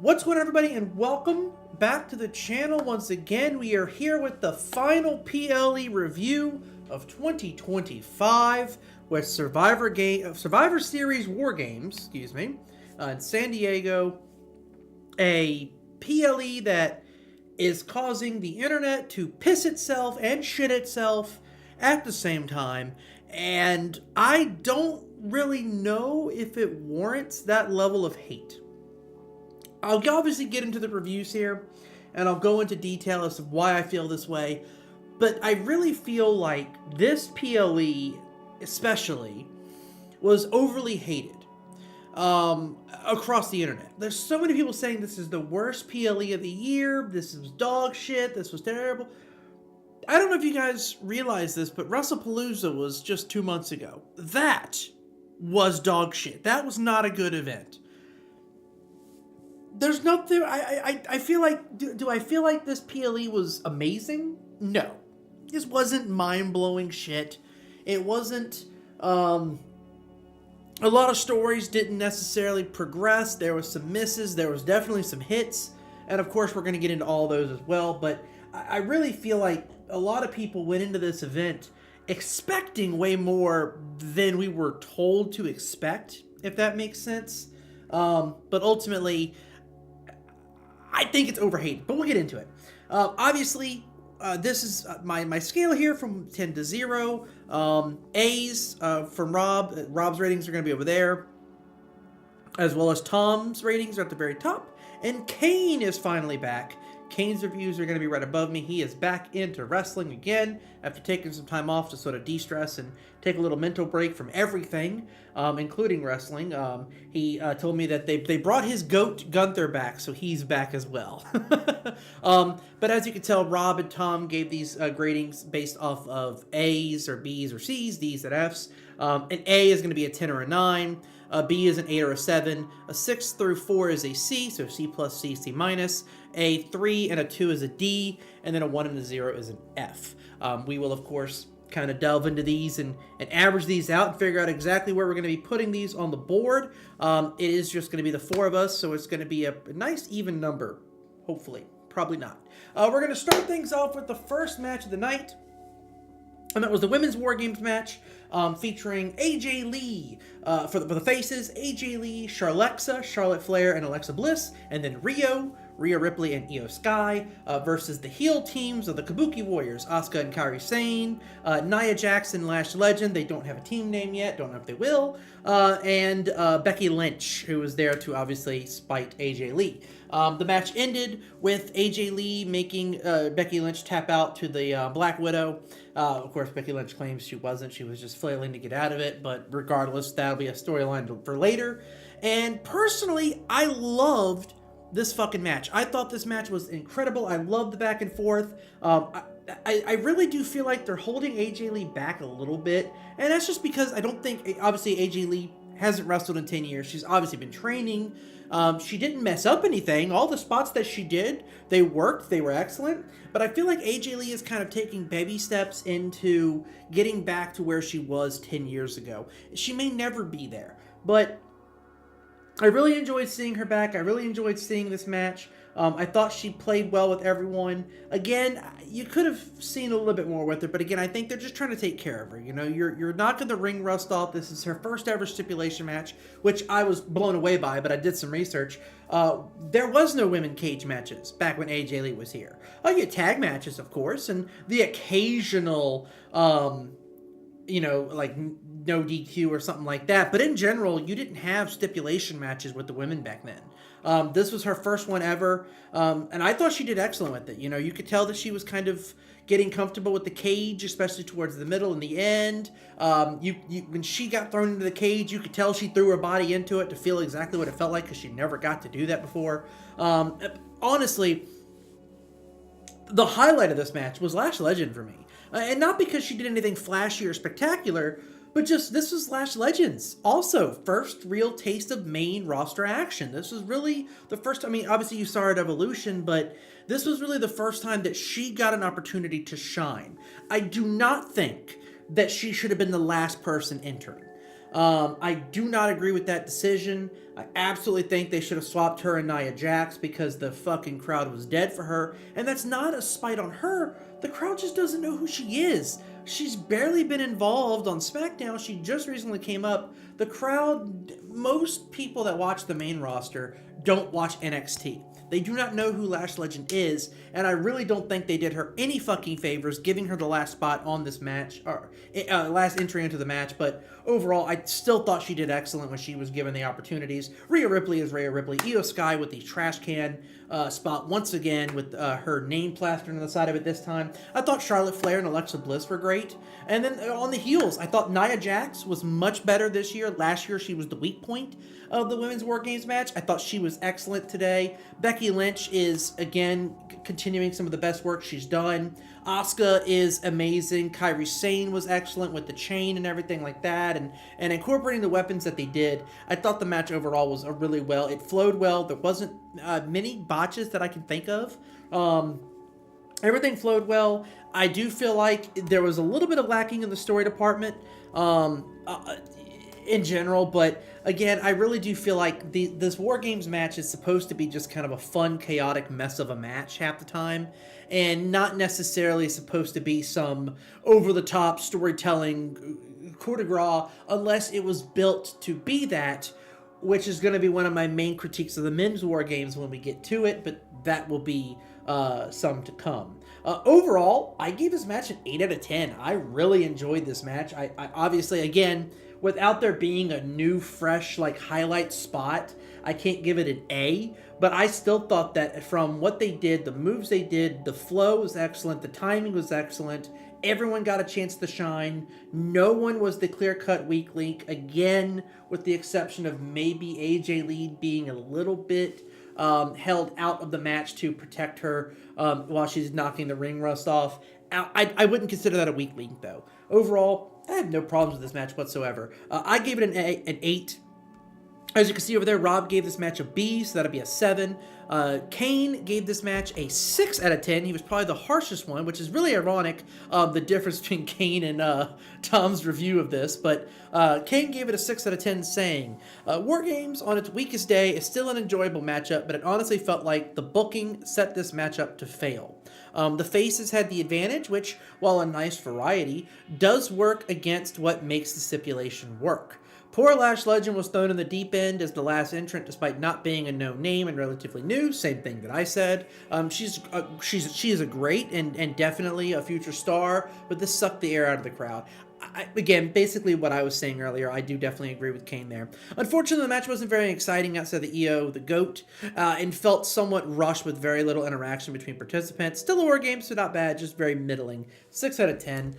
What's going on, everybody, and welcome back to the channel. Once again, we are here with the final PLE review of 2025 with Survivor Series War Games, in San Diego. A PLE that is causing the internet to piss itself and shit itself at the same time, and I don't really know if it warrants that level of hate. I'll obviously get into the reviews here, and I'll go into detail as to why I feel this way, but I really feel like this PLE, especially, was overly hated across the internet. There's so many people saying this is the worst PLE of the year, this is dog shit, this was terrible. I don't know if you guys realize this, but WrestlePalooza was just 2 months ago. That was dog shit. That was not a good event. There's nothing, I feel like, do I feel like this PLE was amazing? No. This wasn't mind-blowing shit. It wasn't, a lot of stories didn't necessarily progress. There was some misses, there was definitely some hits, and of course we're going to get into all those as well, but I really feel like a lot of people went into this event expecting way more than we were told to expect, if that makes sense. But ultimately, I think it's overhated, but we'll get into it. Obviously, this is my scale here from 10 to 0. A's from Rob. Rob's ratings are going to be over there, as well as Tom's ratings are at the very top. And Kane is finally back. Kane's reviews are going to be right above me. He is back into wrestling again after taking some time off to sort of de-stress and take a little mental break from everything, including wrestling. He told me that they brought his goat Gunther back, so he's back as well. But as you can tell, Rob and Tom gave these gradings based off of A's or B's or C's, D's and F's. An A is going to be a 10 or a 9. A B is an 8 or a 7. A 6 through 4 is a C, so C plus, C, C minus. A 3 and a 2 is a D, and then a 1 and a 0 is an F. We will, of course, kind of delve into these and average these out and figure out exactly where we're going to be putting these on the board. It is just going to be the 4 of us, so it's going to be a nice even number, hopefully. Probably not. We're going to start things off with the first match of the night, and that was the Women's War Games match, featuring AJ Lee for the faces, AJ Lee, Charlotte Flair, and Alexa Bliss, and then Rhea Ripley, and Io Sky versus the heel teams of the Kabuki Warriors, Asuka and Kairi Sane, Nia Jax and Lash Legend. They don't have a team name yet, don't know if they will, and Becky Lynch, who was there to obviously spite AJ Lee. The match ended with AJ Lee making Becky Lynch tap out to the Black Widow. Of course, Becky Lynch claims she wasn't. She was just flailing to get out of it, but regardless, that'll be a storyline for later. And personally, I loved this fucking match. I thought this match was incredible. I loved the back and forth. I really do feel like they're holding AJ Lee back a little bit, and that's just because I don't think, obviously, AJ Lee hasn't wrestled in 10 years. She's obviously been training. She didn't mess up anything. All the spots that she did, they worked. They were excellent. But I feel like AJ Lee is kind of taking baby steps into getting back to where she was 10 years ago. She may never be there, but I really enjoyed seeing her back. I really enjoyed seeing this match. I thought she played well with everyone. Again, you could have seen a little bit more with her, but again, I think they're just trying to take care of her. You know, you're knocking the ring rust off. This is her first ever stipulation match, which I was blown away by, but I did some research. There was no women cage matches back when AJ Lee was here. Oh, you had tag matches, of course, and the occasional, like no DQ or something like that. But in general, you didn't have stipulation matches with the women back then. This was her first one ever, and I thought she did excellent with it. You know, you could tell that she was kind of getting comfortable with the cage, especially towards the middle and the end. When she got thrown into the cage, you could tell she threw her body into it to feel exactly what it felt like, because she never got to do that before. Honestly, the highlight of this match was Lash Legend for me. And not because she did anything flashy or spectacular, but just, this was Lash Legends. Also, first real taste of main roster action. This was really the first, I mean, obviously you saw her at Evolution, but this was really the first time that she got an opportunity to shine. I do not think that she should have been the last person entering. I do not agree with that decision. I absolutely think they should have swapped her and Nia Jax because the fucking crowd was dead for her. And that's not a spite on her. The crowd just doesn't know who she is. She's barely been involved on SmackDown. She just recently came up. The crowd, most people that watch the main roster don't watch NXT. They do not know who Lash Legend is, and I really don't think they did her any fucking favors giving her the last spot on this match, or last entry into the match, but overall, I still thought she did excellent when she was given the opportunities. Rhea Ripley is Rhea Ripley. Io Sky with the trash can spot once again with her name plastered on the side of it this time. I thought Charlotte Flair and Alexa Bliss were great. And then on the heels, I thought Nia Jax was much better this year. Last year, she was the weak point of the Women's War Games match. I thought she was excellent today. Becky Lynch is, again, continuing some of the best work she's done. Asuka is amazing. Kairi Sane was excellent with the chain and everything like that, and incorporating the weapons that they did. I thought the match overall was really well. It flowed well. There wasn't many botches that I can think of. Everything flowed well. I do feel like there was a little bit of lacking in the story department in general, but again, I really do feel like this War Games match is supposed to be just kind of a fun, chaotic mess of a match half the time, and not necessarily supposed to be some over-the-top storytelling coup de grace, unless it was built to be that, which is going to be one of my main critiques of the men's War Games when we get to it, but that will be some to come. Overall, I gave this match an 8 out of 10. I really enjoyed this match. I obviously, again, without there being a new, fresh, highlight spot, I can't give it an A, but I still thought that from what they did, the moves they did, the flow was excellent, the timing was excellent, everyone got a chance to shine, no one was the clear-cut weak link, again, with the exception of maybe AJ Lee being a little bit held out of the match to protect her while she's knocking the ring rust off. I wouldn't consider that a weak link, though. Overall, I have no problems with this match whatsoever. I gave it an 8. As you can see over there, Rob gave this match a B, so that'll be a 7. Kane gave this match a 6 out of 10. He was probably the harshest one, which is really ironic, the difference between Kane and Tom's review of this. But Kane gave it a 6 out of 10, saying, War Games, on its weakest day, is still an enjoyable matchup, but it honestly felt like the booking set this matchup to fail. The faces had the advantage, which, while a nice variety, does work against what makes the stipulation work. Poor Lash Legend was thrown in the deep end as the last entrant, despite not being a known name and relatively new. Same thing that I said. She is a great and definitely a future star, but this sucked the air out of the crowd. Again, basically what I was saying earlier, I do definitely agree with Kane there. Unfortunately, the match wasn't very exciting outside the EO, the GOAT, and felt somewhat rushed with very little interaction between participants. Still a War Game, so not bad, just very middling. 6 out of 10.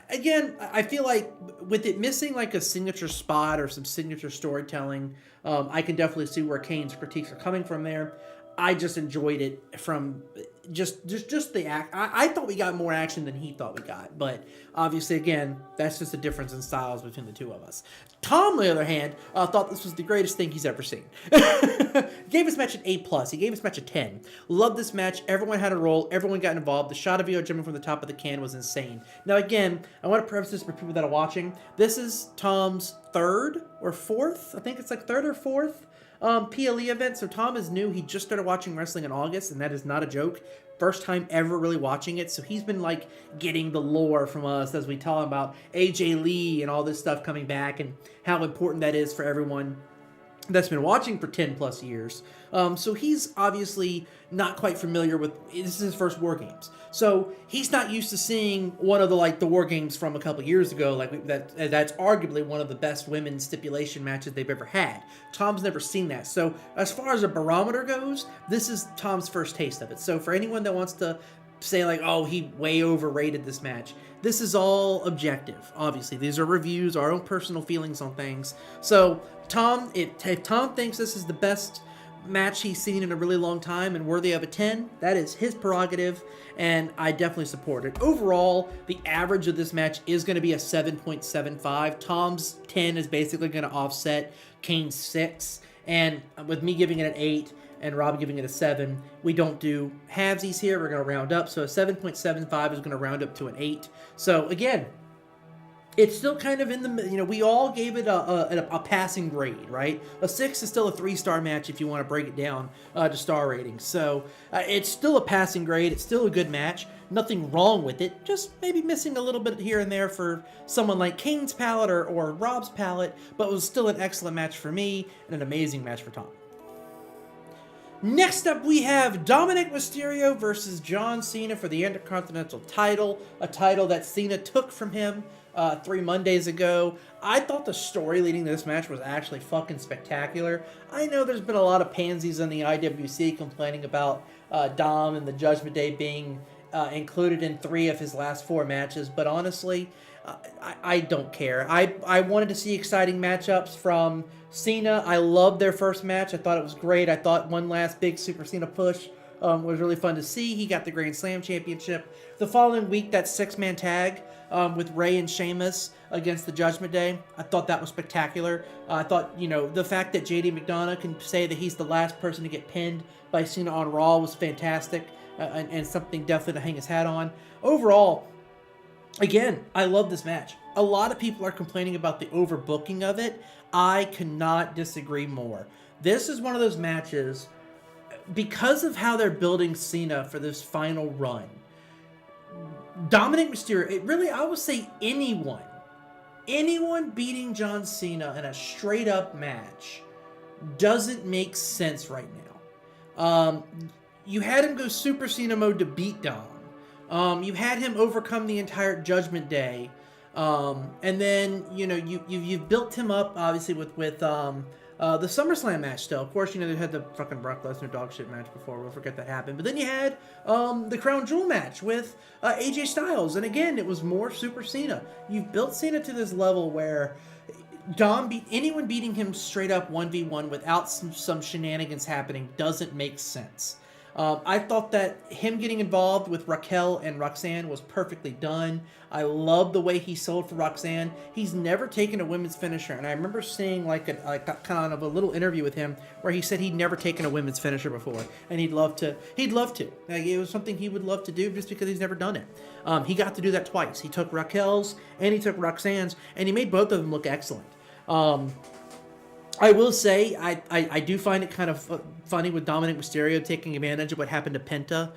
Again, I feel like with it missing a signature spot or some signature storytelling, I can definitely see where Kane's critiques are coming from there. I just enjoyed it from just the act. I thought we got more action than he thought we got, but obviously, again, that's just a difference in styles between the two of us. Tom, on the other hand, thought this was the greatest thing he's ever seen. He gave his match an A+. He gave his match a 10. Loved this match. Everyone had a role. Everyone got involved. The shot of Io jumping from the top of the can was insane. Now, again, I want to preface this for people that are watching. This is Tom's 3rd or 4th. I think it's 3rd or 4th. PLE event, so Tom is new. He just started watching wrestling in August, and that is not a joke. First time ever really watching it, so he's been getting the lore from us as we talk about AJ Lee and all this stuff coming back and how important that is for everyone that's been watching for 10 plus years. So he's obviously not quite familiar with, this is his first War Games. So he's not used to seeing one of the War Games from a couple years ago, that's arguably one of the best women's stipulation matches they've ever had. Tom's never seen that. So as far as a barometer goes, this is Tom's first taste of it. So for anyone that wants to say oh, he way overrated this match, this is all objective. Obviously, these are reviews, our own personal feelings on things. So Tom, if Tom thinks this is the best match he's seen in a really long time and worthy of a 10, that is his prerogative, and I definitely support it. Overall, the average of this match is going to be a 7.75. Tom's 10 is basically going to offset Kane's 6, and with me giving it an 8 and Rob giving it a 7, we don't do halvesies here. We're going to round up, so a 7.75 is going to round up to an 8. So again, it's still kind of in the, we all gave it a passing grade, right? A 6 is still a 3-star match if you want to break it down to star ratings. So it's still a passing grade. It's still a good match. Nothing wrong with it. Just maybe missing a little bit here and there for someone like Kane's palate or Rob's palate, but it was still an excellent match for me and an amazing match for Tom. Next up, we have Dominic Mysterio versus John Cena for the Intercontinental title, a title that Cena took from him 3 Mondays ago. I thought the story leading to this match was actually fucking spectacular. I know there's been a lot of pansies on the IWC complaining about Dom and the Judgment Day being included in 3 of his last 4 matches, but honestly, I don't care. I wanted to see exciting matchups from Cena. I loved their first match. I thought it was great. I thought one last big Super Cena push was really fun to see. He got the Grand Slam Championship. The following week, that 6-man tag with Rey and Sheamus against the Judgment Day, I thought that was spectacular. I thought, the fact that JD McDonough can say that he's the last person to get pinned by Cena on Raw was fantastic and something definitely to hang his hat on. Overall, again, I love this match. A lot of people are complaining about the overbooking of it. I cannot disagree more. This is one of those matches, because of how they're building Cena for this final run, Dominic Mysterio, I would say anyone beating John Cena in a straight up match doesn't make sense right now. You had him go Super Cena mode to beat Dom. You had him overcome the entire Judgment Day. And then, you've built him up, obviously, with the SummerSlam match still. Of course, they had the fucking Brock Lesnar dog shit match before. We'll forget that happened. But then you had the Crown Jewel match with AJ Styles. And again, it was more Super Cena. You've built Cena to this level where anyone beating him straight up 1v1 without some shenanigans happening doesn't make sense. I thought that him getting involved with Raquel and Roxanne was perfectly done. I love the way he sold for Roxanne. He's never taken a women's finisher, and I remember seeing like kind of a little interview with him where he said he'd never taken a women's finisher before, and he'd love to. Like, it was something he would love to do just because he's never done it. He got to do that twice. He took Raquel's and he took Roxanne's, and he made both of them look excellent. I will say, I do find it kind of funny with Dominic Mysterio taking advantage of what happened to Penta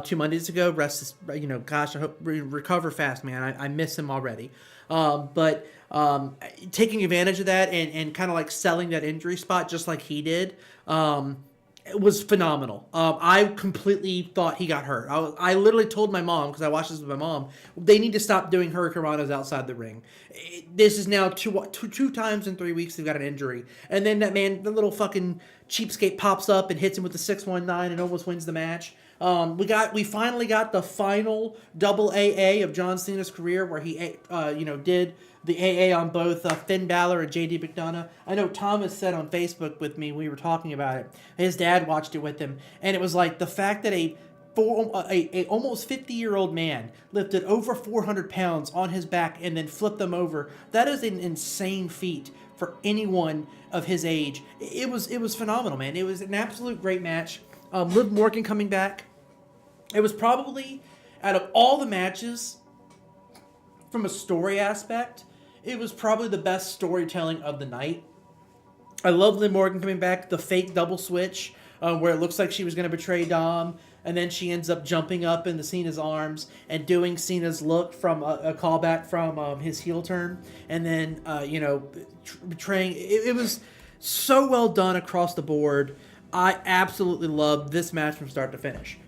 2 Mondays ago. Gosh, I hope recover fast, man. I miss him already. But taking advantage of that and kind of like selling that injury spot just like he did, it was phenomenal. I completely thought he got hurt. I literally told my mom, because I watched this with my mom, they need to stop doing hurricanranas outside the ring. This is now two times in 3 weeks they've got an injury. And then that man, the little fucking cheapskate pops up and hits him with the 619 and almost wins the match. We finally got the final double AA of John Cena's career where he, did the AA on both Finn Balor and JD McDonough. I know Thomas said on Facebook with me, we were talking about it, his dad watched it with him, and it was like the fact that a almost 50-year-old man lifted over 400 pounds on his back and then flipped them over. That is an insane feat for anyone of his age. It was phenomenal, man. It was an absolute great match. Liv Morgan coming back. It was probably, out of all the matches, from a story aspect, it was probably the best storytelling of the night. I love Liv Morgan coming back, the fake double switch, where it looks like she was going to betray Dom, and then she ends up jumping up into Cena's arms and doing Cena's look from a callback from his heel turn, and then, betraying. It was so well done across the board. I absolutely loved this match from start to finish.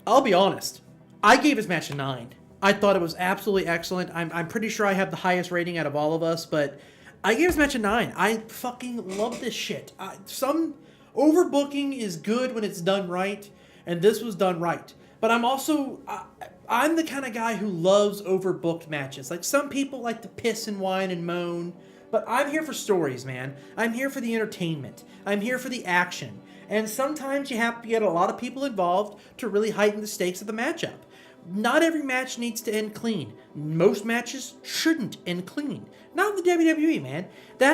I'll be honest, I gave this match a 9. I thought it was absolutely excellent. I'm pretty sure I have the highest rating out of all of us, but I gave this match a 9. I fucking love this shit. Some overbooking is good when it's done right, and this was done right. But I'm also, I'm the kind of guy who loves overbooked matches. Like, some people like to piss and whine and moan, but I'm here for stories, man. I'm here for the entertainment. I'm here for the action. And sometimes you have to get a lot of people involved to really heighten the stakes of the matchup. Not every match needs to end clean. Most matches shouldn't end clean. Not in the WWE, man.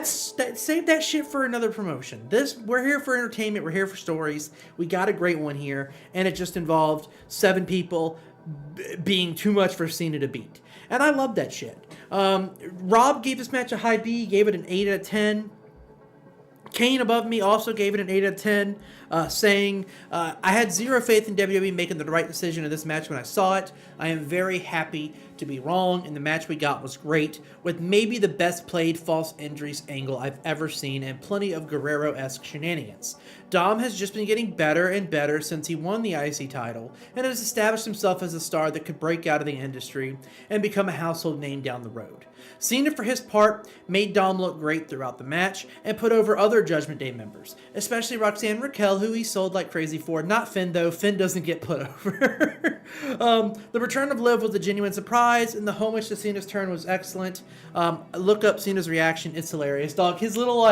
Save that shit for another promotion. We're here for entertainment. We're here for stories. We got a great one here, and it just involved 7 people being too much for Cena to beat. And I love that shit. Rob gave this match a high B, gave it an 8 out of 10. Kane above me also gave it an 8 out of 10, saying, I had zero faith in WWE making the right decision in this match when I saw it. I am very happy to be wrong, and the match we got was great, with maybe the best played false injuries angle I've ever seen, and plenty of Guerrero-esque shenanigans. Dom has just been getting better and better since he won the IC title, and has established himself as a star that could break out of the industry and become a household name down the road. Cena, for his part, made Dom look great throughout the match and put over other Judgment Day members, especially Roxanne Raquel, who he sold like crazy for. Not Finn, though. Finn doesn't get put over. The return of Liv was a genuine surprise, and the homage to Cena's turn was excellent. Look up Cena's reaction. It's hilarious. Dog, his little,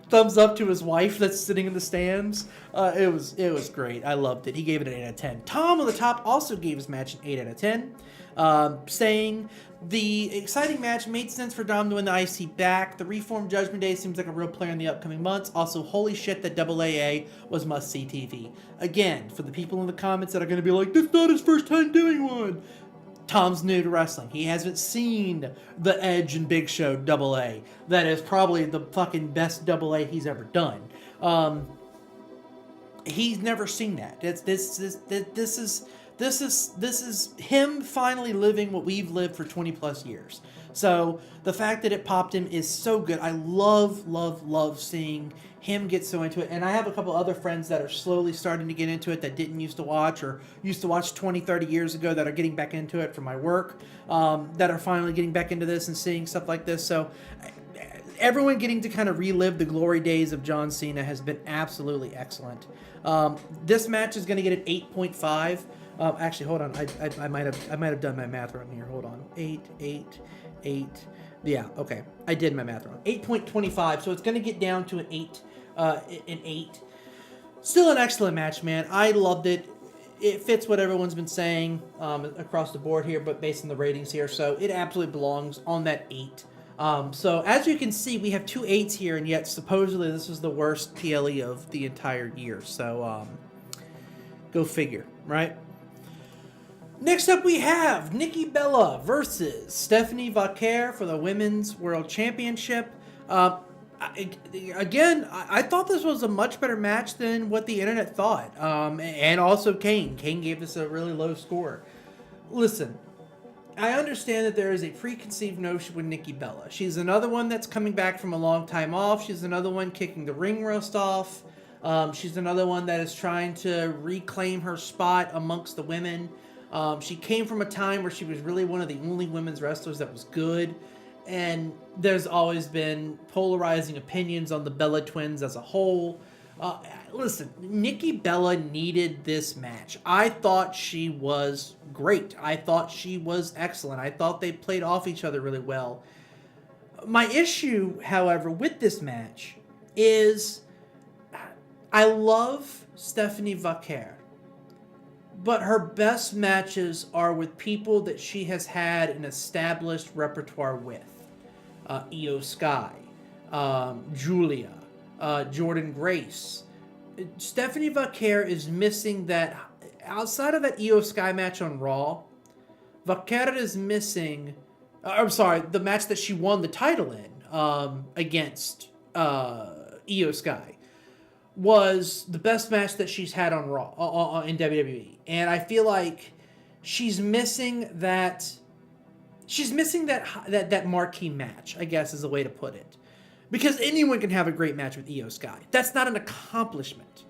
thumbs up to his wife that's sitting in the stands. It was great. I loved it. He gave it an 8 out of 10. Tom on the top also gave his match an 8 out of 10, saying the exciting match made sense for Dom to win the IC back. The reformed Judgment Day seems like a real player in the upcoming months. Also, holy shit, that AAA was must-see TV. Again, for the people in the comments that are going to be like, that's not his first time doing one. Tom's new to wrestling. He hasn't seen the Edge and Big Show AA. That is probably the fucking best AA he's ever done. He's never seen that. This is him finally living what we've lived for 20 plus years. So the fact that it popped him is so good. I love seeing him get so into it. And I have a couple other friends that are slowly starting to get into it that didn't used to watch or used to watch 20, 30 years ago that are getting back into it for my work, that are finally getting back into this and seeing stuff like this. So everyone getting to kind of relive the glory days of John Cena has been absolutely excellent. This match is going to get an 8.5. Actually, hold on. I might have done my math wrong here. Hold on. 8. Yeah, okay. I did my math wrong. 8.25. So it's going to get down to an 8. An 8. Still an excellent match, man. I loved it. It fits what everyone's been saying across the board here, but based on the ratings here, so it absolutely belongs on that 8. So as you can see, we have 2 8s here, and yet supposedly this is the worst PLE of the entire year. So go figure, right? Next up, we have Nikki Bella versus Stephanie Vaquer for the Women's World Championship. I thought this was a much better match than what the internet thought. And also Kane. Kane gave this a really low score. Listen, I understand that there is a preconceived notion with Nikki Bella. She's another one that's coming back from a long time off. She's another one kicking the ring rust off. She's another one that is trying to reclaim her spot amongst the women. She came from a time where she was really one of the only women's wrestlers that was good, and there's always been polarizing opinions on the Bella twins as a whole. Listen, Nikki Bella needed this match. I thought she was great. I thought she was excellent. I thought they played off each other really well. My issue, however, with this match is I love Stephanie Vaquer. But her best matches are with people that she has had an established repertoire with. Io Sky, Julia, Jordan Grace. Stephanie Vaquer is missing that. Outside of that Io Sky match on Raw, Vaquer is missing. The match that she won the title in against Io Sky was the best match that she's had on Raw in WWE, and I feel like she's missing that. She's missing that marquee match, I guess is the way to put it, because anyone can have a great match with Io Sky. That's not an accomplishment.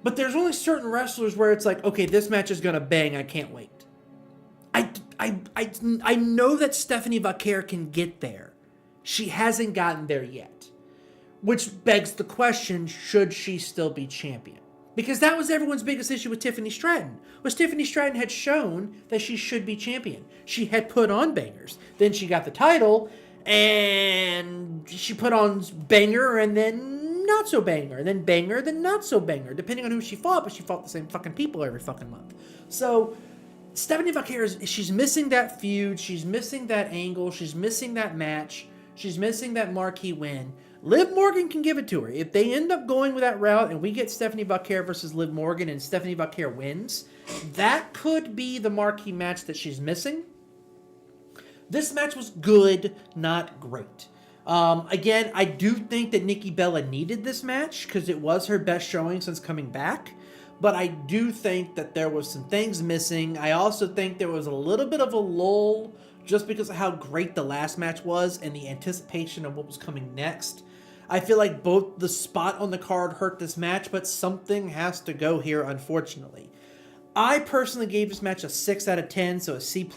But there's only certain wrestlers where it's like, okay, this match is gonna bang. I can't wait. I know that Stephanie Vaquer can get there. She hasn't gotten there yet. Which begs the question, should she still be champion? Because that was everyone's biggest issue with Tiffany Stratton, was Tiffany Stratton had shown that she should be champion. She had put on bangers. Then she got the title, and she put on banger, and then not so banger, and then banger, then not so banger, depending on who she fought, but she fought the same fucking people every fucking month. So Stephanie Vaquer, she's missing that feud, she's missing that angle, she's missing that match, she's missing that marquee win. Liv Morgan can give it to her. If they end up going with that route and we get Stephanie Vaquer versus Liv Morgan and Stephanie Vaquer wins, that could be the marquee match that she's missing. This match was good, not great. Again, I do think that Nikki Bella needed this match because it was her best showing since coming back. But I do think that there was some things missing. I also think there was a little bit of a lull just because of how great the last match was and the anticipation of what was coming next. I feel like both the spot on the card hurt this match, but something has to go here, unfortunately. I personally gave this match a 6 out of 10, so a C+.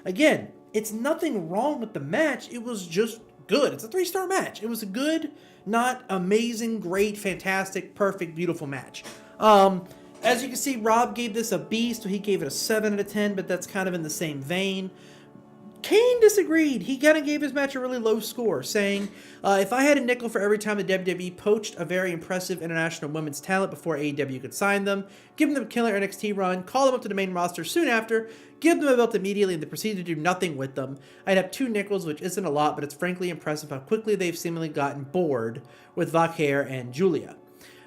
Again, it's nothing wrong with the match. It was just good. It's a 3-star match. It was a good, not amazing, great, fantastic, perfect, beautiful match. As you can see, Rob gave this a B, so he gave it a 7 out of 10, but that's kind of in the same vein. Kane disagreed. He kind of gave his match a really low score, saying, if I had a nickel for every time the WWE poached a very impressive international women's talent before AEW could sign them, give them a killer NXT run, call them up to the main roster soon after, give them a belt immediately, and then proceed to do nothing with them, I'd have 2 nickels, which isn't a lot, but it's frankly impressive how quickly they've seemingly gotten bored with Valkyrie and Julia.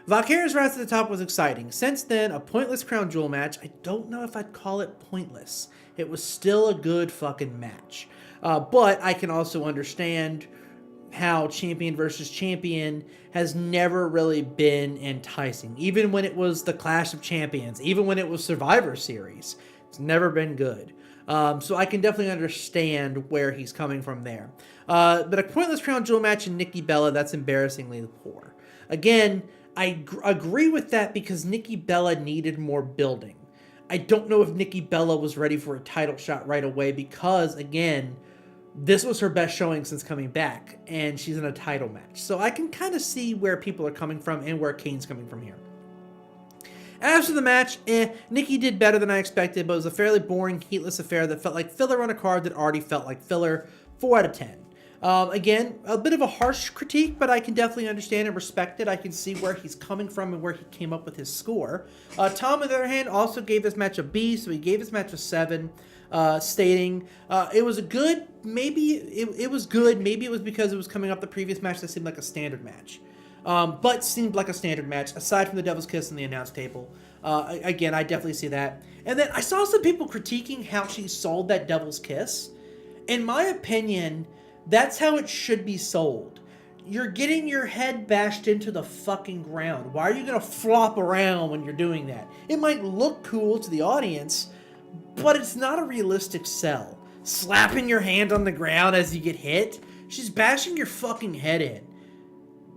Valkyrie's rise to the top was exciting. Since then, a pointless crown jewel match. I don't know if I'd call it pointless. It was still a good fucking match. But I can also understand how champion versus champion has never really been enticing. Even when it was the Clash of Champions, even when it was Survivor Series, it's never been good. So I can definitely understand where he's coming from there. But a pointless crown jewel match in Nikki Bella, that's embarrassingly poor. Again, I agree with that because Nikki Bella needed more building. I don't know if Nikki Bella was ready for a title shot right away because, again, this was her best showing since coming back, and she's in a title match. So I can kind of see where people are coming from and where Kane's coming from here. After the match, Nikki did better than I expected, but it was a fairly boring, heatless affair that felt like filler on a card that already felt like filler. 4 out of 10. Again, a bit of a harsh critique, but I can definitely understand and respect it. I can see where he's coming from and where he came up with his score. Tom, on the other hand, also gave this match a B, so he gave this match a 7, stating it was a good, maybe it was good, maybe it was because it was coming up the previous match that seemed like a standard match. But seemed like a standard match, aside from the Devil's Kiss and the announce table. Again, I definitely see that. And then I saw some people critiquing how she sold that Devil's Kiss. In my opinion, that's how it should be sold. You're getting your head bashed into the fucking ground. Why are you going to flop around when you're doing that? It might look cool to the audience, but it's not a realistic sell. Slapping your hand on the ground as you get hit, she's bashing your fucking head in.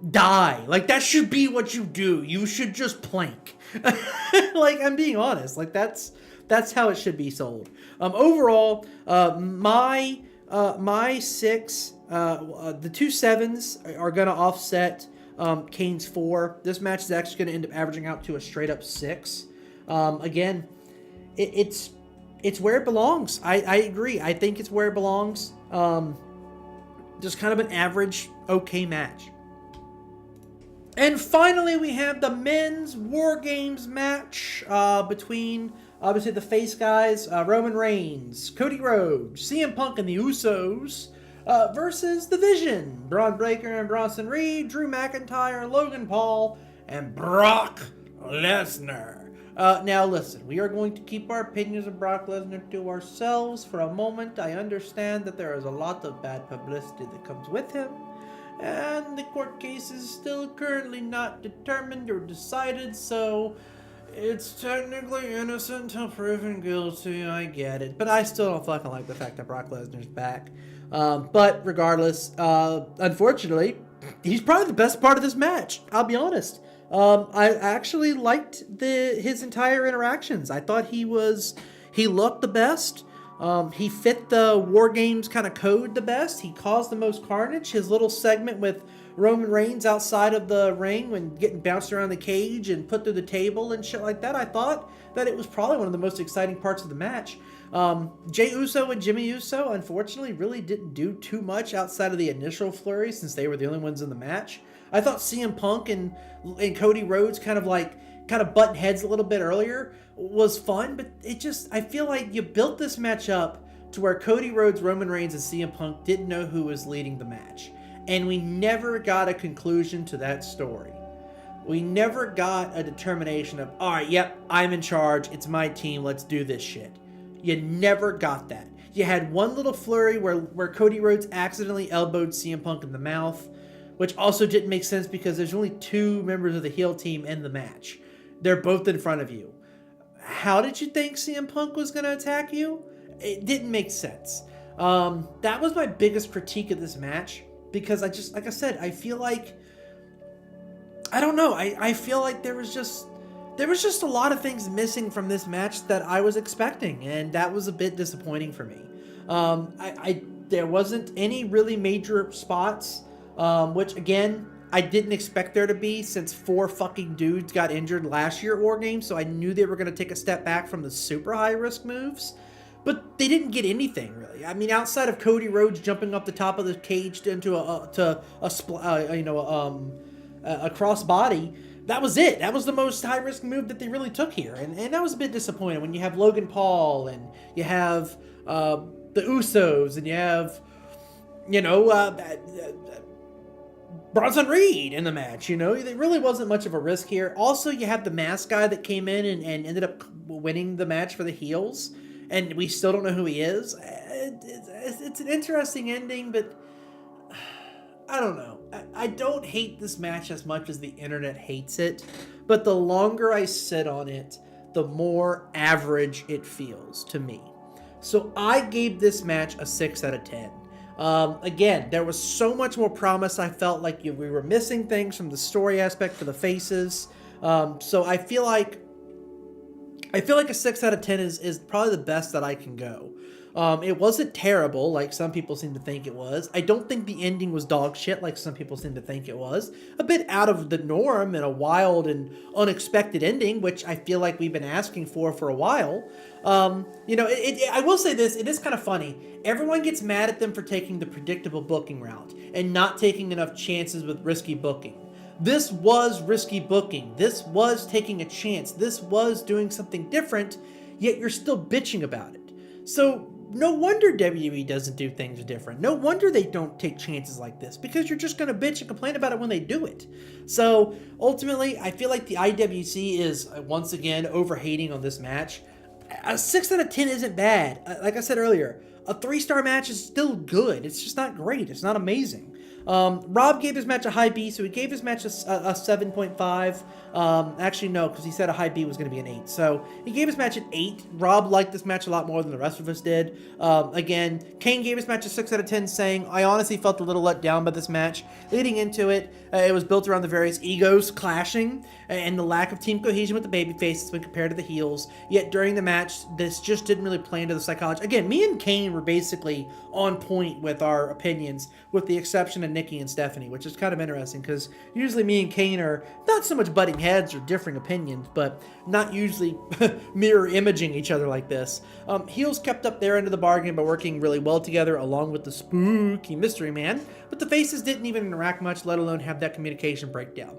Die. Like, that should be what you do. You should just plank. Like, I'm being honest. Like, that's how it should be sold. Overall, my 6, the 2 7s are going to offset Kane's 4. This match is actually going to end up averaging out to a straight up 6. Again, it's where it belongs. I agree. I think it's where it belongs. Just kind of an average, okay match. And finally, we have the men's War Games match between, obviously, the face guys, Roman Reigns, Cody Rhodes, CM Punk and the Usos, versus The Vision, Braun Breaker and Bronson Reed, Drew McIntyre, Logan Paul, and Brock Lesnar. Now, listen, we are going to keep our opinions of Brock Lesnar to ourselves for a moment. I understand that there is a lot of bad publicity that comes with him, and the court case is still currently not determined or decided, so it's technically innocent until proven guilty. I get it. But I still don't fucking like the fact that Brock Lesnar's back. But regardless, unfortunately, he's probably the best part of this match. I'll be honest. I actually liked his entire interactions. I thought he looked the best. He fit the War Games kind of code the best. He caused the most carnage. His little segment with Roman Reigns outside of the ring when getting bounced around the cage and put through the table and shit like that, I thought that it was probably one of the most exciting parts of the match. Jey Uso and Jimmy Uso, unfortunately, really didn't do too much outside of the initial flurry since they were the only ones in the match. I thought CM Punk and Cody Rhodes kind of butting heads a little bit earlier was fun, but I feel like you built this match up to where Cody Rhodes, Roman Reigns, and CM Punk didn't know who was leading the match. And we never got a conclusion to that story. We never got a determination of, all right, yep, I'm in charge. It's my team. Let's do this shit. You never got that. You had one little flurry where Cody Rhodes accidentally elbowed CM Punk in the mouth, which also didn't make sense because there's only 2 members of the heel team in the match. They're both in front of you. How did you think CM Punk was going to attack you? It didn't make sense. That was my biggest critique of this match, because I just, like I said, I feel like, I don't know, I feel like there was just a lot of things missing from this match that I was expecting, and that was a bit disappointing for me. There wasn't any really major spots, which again, I didn't expect there to be, since 4 fucking dudes got injured last year at War Games, so I knew they were going to take a step back from the super high risk moves. But they didn't get anything really. I mean, outside of Cody Rhodes jumping up the top of the cage into a crossbody, that was it. That was the most high risk move that they really took here, and that was a bit disappointing when you have Logan Paul and you have the Usos and you have Bronson Reed in the match. There really wasn't much of a risk here. Also, you have the mask guy that came in and ended up winning the match for the heels, and we still don't know who he is. It's an interesting ending, but I don't know. I don't hate this match as much as the internet hates it, but the longer I sit on it, the more average it feels to me. So I gave this match a 6 out of 10. Again, there was so much more promise. I felt like we were missing things from the story aspect for the faces. So I feel like a 6 out of 10 is probably the best that I can go. It wasn't terrible like some people seem to think it was. I don't think the ending was dog shit like some people seem to think it was. A bit out of the norm and a wild and unexpected ending, which I feel like we've been asking for a while. I will say this, it is kind of funny. Everyone gets mad at them for taking the predictable booking route and not taking enough chances with risky booking. This was risky booking. This was taking a chance. This was doing something different, yet you're still bitching about it. So no wonder WWE doesn't do things different. No wonder they don't take chances like this, because you're just going to bitch and complain about it when they do it. So ultimately, I feel like the IWC is once again overhating on this match. A 6 out of 10 isn't bad. Like I said earlier, a 3-star match is still good. It's just not great. It's not amazing. Rob gave his match a high B, so he gave his match a 7.5. Actually, no, because he said a high B was going to be an 8. So he gave his match an 8. Rob liked this match a lot more than the rest of us did. Again, Kane gave his match a 6 out of 10, saying, I honestly felt a little let down by this match. Leading into it, it was built around the various egos clashing and the lack of team cohesion with the babyfaces when compared to the heels. Yet during the match, this just didn't really play into the psychology. Again, me and Kane were basically on point with our opinions, with the exception of Nikki and Stephanie, which is kind of interesting because usually me and Kane are not so much butting heads or differing opinions, but not usually mirror imaging each other like this. Heels kept up their end of the bargain by working really well together along with the spooky mystery man, but the faces didn't even interact much, let alone have that communication breakdown.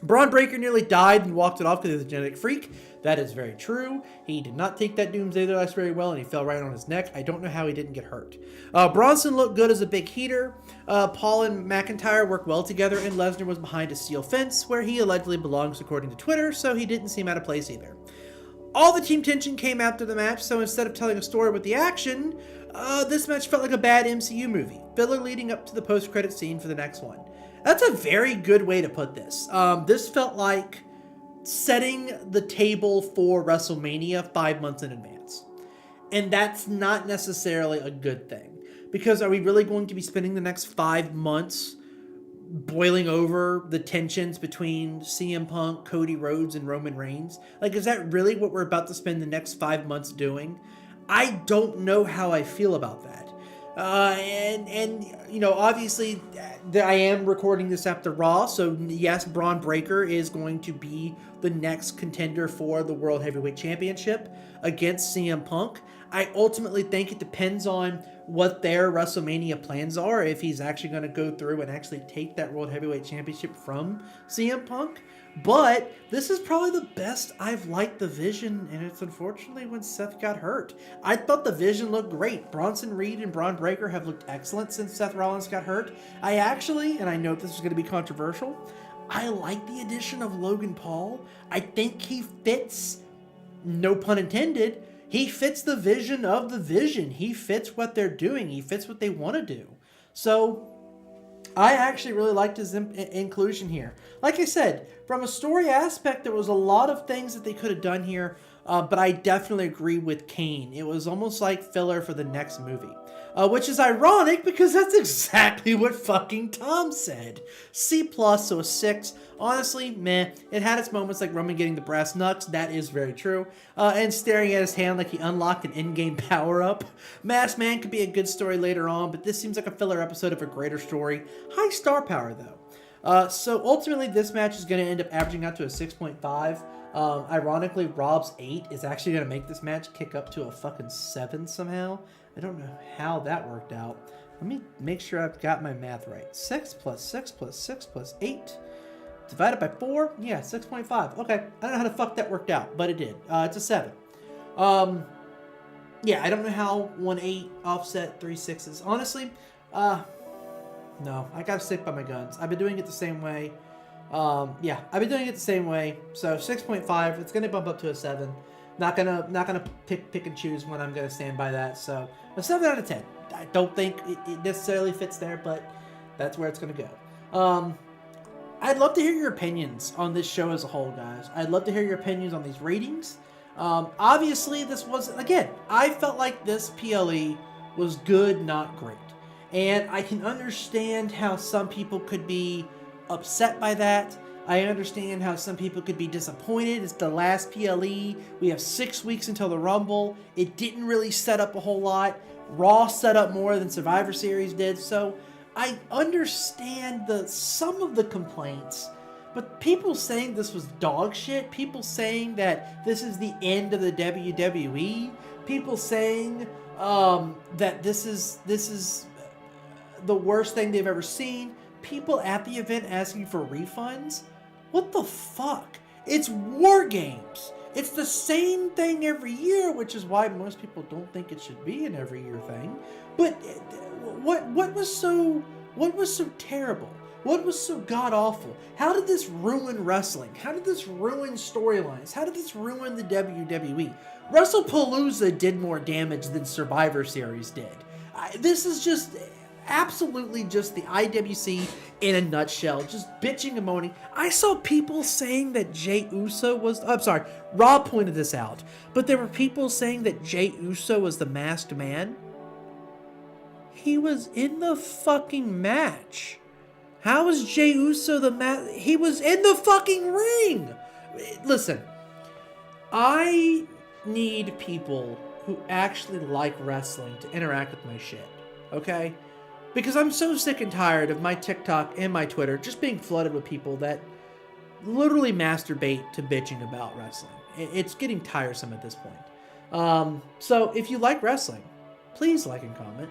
Braun Breaker nearly died and walked it off because he was a genetic freak. That is very true. He did not take that Doomsday Device very well, and he fell right on his neck. I don't know how he didn't get hurt. Bronson looked good as a big heater. Paul and McIntyre worked well together, and Lesnar was behind a steel fence, where he allegedly belongs according to Twitter, so he didn't seem out of place either. All the team tension came after the match, so instead of telling a story with the action, this match felt like a bad MCU movie, filler leading up to the post-credit scene for the next one. That's a very good way to put this. This felt like setting the table for WrestleMania 5 months in advance. And that's not necessarily a good thing. Because are we really going to be spending the next 5 months boiling over the tensions between CM Punk, Cody Rhodes, and Roman Reigns? Like, is that really what we're about to spend the next 5 months doing? I don't know how I feel about that. Obviously, I am recording this after Raw, so yes, Braun Breaker is going to be the next contender for the World Heavyweight Championship against CM Punk. I ultimately think it depends on what their WrestleMania plans are, if he's actually going to go through and actually take that World Heavyweight Championship from CM Punk. But this is probably the best I've liked the Vision, and it's unfortunately when Seth got hurt. I thought the Vision looked great. Bronson Reed and Braun Breaker have looked excellent since Seth Rollins got hurt. I actually, and I know this is going to be controversial, I like the addition of Logan Paul. I think he fits, no pun intended, He fits the vision of the vision. He fits what they're doing. He fits what they want to do. So I actually really liked his inclusion here. Like I said, from a story aspect, there was a lot of things that they could have done here, but I definitely agree with Kane. It was almost like filler for the next movie. Which is ironic because that's exactly what fucking Tom said. C+, so a 6. Honestly, meh. It had its moments like Roman getting the brass knucks. That is very true. And staring at his hand like he unlocked an in-game power-up. Masked Man could be a good story later on, but this seems like a filler episode of a greater story. High star power, though. So ultimately, this match is going to end up averaging out to a 6.5. Ironically, Rob's 8 is actually going to make this match kick up to a fucking 7 somehow. I don't know how that worked out. Let me make sure I've got my math right. 6 plus 6 plus 6 plus 8 divided by 4? Yeah, 6.5. Okay, I don't know how the fuck that worked out, but it did. It's a 7. Yeah, I don't know how 1 8 offset 3 6s. Honestly, no, I gotta stick by my guns. I've been doing it the same way. Yeah, I've been doing it the same way. So 6.5, it's gonna bump up to a 7. Not gonna pick and choose when I'm gonna stand by that. So a 7 out of 10. I don't think it necessarily fits there, but that's where it's gonna go. I'd love to hear your opinions on this show as a whole, guys. I'd love to hear your opinions on these ratings. Obviously, this was, again, I felt like this PLE was good, not great. And I can understand how some people could be upset by that. I understand how some people could be disappointed. It's the last PLE. We have 6 weeks until the Rumble. It didn't really set up a whole lot. Raw set up more than Survivor Series did. So I understand some of the complaints. But people saying this was dog shit. People saying that this is the end of the WWE. People saying that this is the worst thing they've ever seen. People at the event asking for refunds. What the fuck? It's War Games. It's the same thing every year, which is why most people don't think it should be an every year thing. But what was so terrible? What was so god awful? How did this ruin wrestling? How did this ruin storylines? How did this ruin the WWE? WrestlePalooza did more damage than Survivor Series did. This is just absolutely just the IWC in a nutshell, just bitching and moaning. I saw people saying that Jey Uso was, I'm sorry, Rob pointed this out, but there were people saying that Jey Uso was the masked man. He was in the fucking match. How is Jey Uso the masked? He was in the fucking ring. Listen, I need people who actually like wrestling to interact with my shit, okay? Because I'm so sick and tired of my TikTok and my Twitter just being flooded with people that literally masturbate to bitching about wrestling. It's getting tiresome at this point. So if you like wrestling, please like and comment.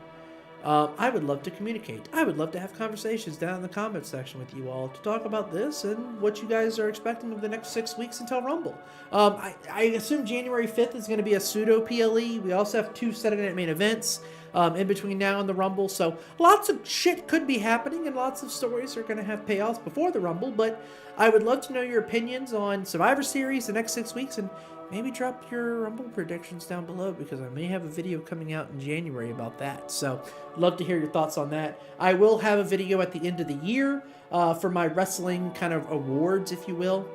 I would love to communicate. I would love to have conversations down in the comments section with you all to talk about this and what you guys are expecting of the next 6 weeks until Rumble. I assume January 5th is going to be a pseudo PLE. We also have 2 Saturday Night Main events in between now and the Rumble. So lots of shit could be happening and lots of stories are going to have payoffs before the Rumble. But I would love to know your opinions on Survivor Series the next 6 weeks, and maybe drop your Rumble predictions down below because I may have a video coming out in January about that. So love to hear your thoughts on that. I will have a video at the end of the year for my wrestling kind of awards, if you will.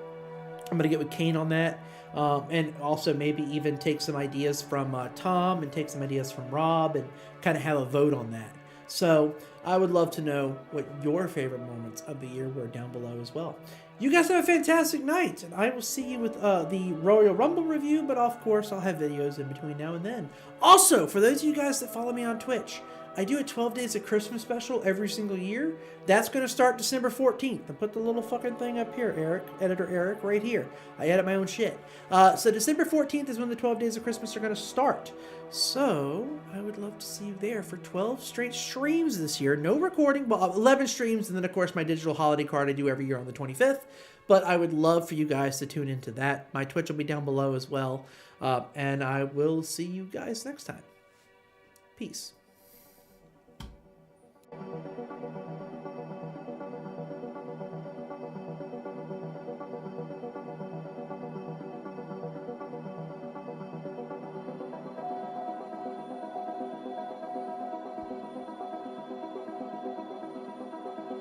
I'm going to get with Kane on that. And also maybe even take some ideas from Tom and take some ideas from Rob and kind of have a vote on that. So I would love to know what your favorite moments of the year were down below as well. You guys have a fantastic night, and I will see you with the Royal Rumble review, but of course I'll have videos in between now and then. Also, for those of you guys that follow me on Twitch, I do a 12 Days of Christmas special every single year. That's going to start December 14th. I put the little fucking thing up here, Eric, Editor Eric, right here. I edit my own shit. So December 14th is when the 12 Days of Christmas are going to start. So I would love to see you there for 12 straight streams this year. No recording, but 11 streams, and then of course my digital holiday card I do every year on the 25th. But I would love for you guys to tune into that. My Twitch will be down below as well. And I will see you guys next time. Peace.